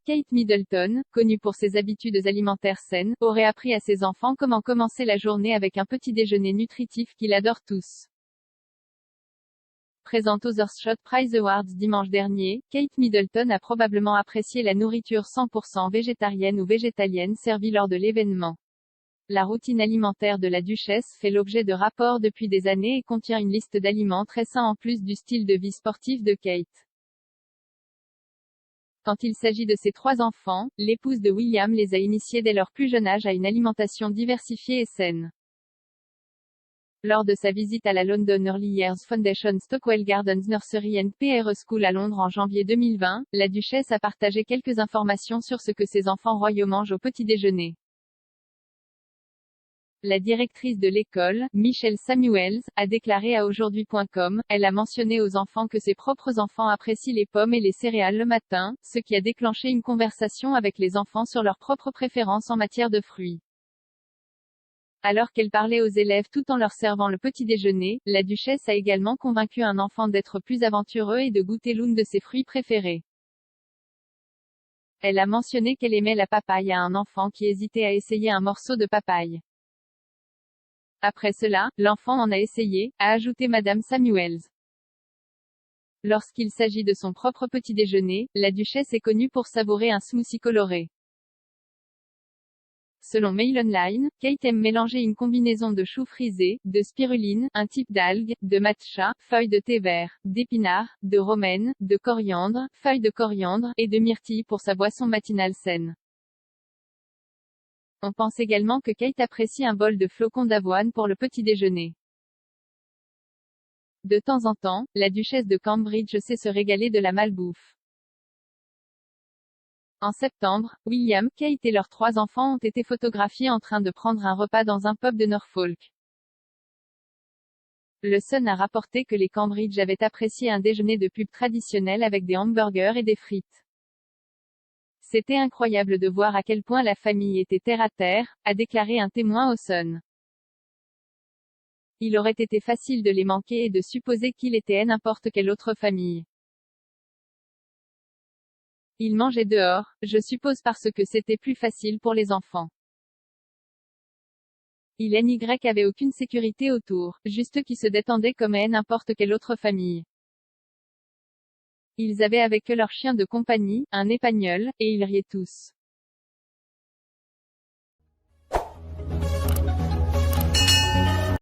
Kate Middleton, connue pour ses habitudes alimentaires saines, aurait appris à ses enfants comment commencer la journée avec un petit déjeuner nutritif qu'ils adorent tous. Présente aux Earthshot Prize Awards dimanche dernier, Kate Middleton a probablement apprécié la nourriture 100% végétarienne ou végétalienne servie lors de l'événement. La routine alimentaire de la duchesse fait l'objet de rapports depuis des années et contient une liste d'aliments très sains en plus du style de vie sportif de Kate. Quand il s'agit de ses 3 enfants, l'épouse de William les a initiés dès leur plus jeune âge à une alimentation diversifiée et saine. Lors de sa visite à la London Early Years Foundation Stockwell Gardens Nursery and Pre School à Londres en janvier 2020, la duchesse a partagé quelques informations sur ce que ses enfants royaux mangent au petit déjeuner. La directrice de l'école, Michelle Samuels, a déclaré à aujourd'hui.com, elle a mentionné aux enfants que ses propres enfants apprécient les pommes et les céréales le matin, ce qui a déclenché une conversation avec les enfants sur leurs propres préférences en matière de fruits. Alors qu'elle parlait aux élèves tout en leur servant le petit déjeuner, la duchesse a également convaincu un enfant d'être plus aventureux et de goûter l'un de ses fruits préférés. Elle a mentionné qu'elle aimait la papaye à un enfant qui hésitait à essayer un morceau de papaye. Après cela, l'enfant en a essayé, a ajouté Madame Samuels. Lorsqu'il s'agit de son propre petit déjeuner, la duchesse est connue pour savourer un smoothie coloré. Selon Mail Online, Kate aime mélanger une combinaison de choux frisés, de spiruline, un type d'algue, de matcha, feuilles de thé vert, d'épinards, de romaine, de coriandre, feuilles de coriandre, et de myrtille pour sa boisson matinale saine. On pense également que Kate apprécie un bol de flocons d'avoine pour le petit déjeuner. De temps en temps, la duchesse de Cambridge sait se régaler de la malbouffe. En septembre, William, Kate et leurs 3 enfants ont été photographiés en train de prendre un repas dans un pub de Norfolk. Le Sun a rapporté que les Cambridge avaient apprécié un déjeuner de pub traditionnel avec des hamburgers et des frites. C'était incroyable de voir à quel point la famille était terre à terre, a déclaré un témoin au Sun. Il aurait été facile de les manquer et de supposer qu'il était n'importe quelle autre famille. Ils mangeaient dehors, je suppose parce que c'était plus facile pour les enfants. Il NY avait aucune sécurité autour, juste qui se détendaient comme n'importe quelle autre famille. Ils avaient avec eux leur chien de compagnie, un épagnol, et ils riaient tous.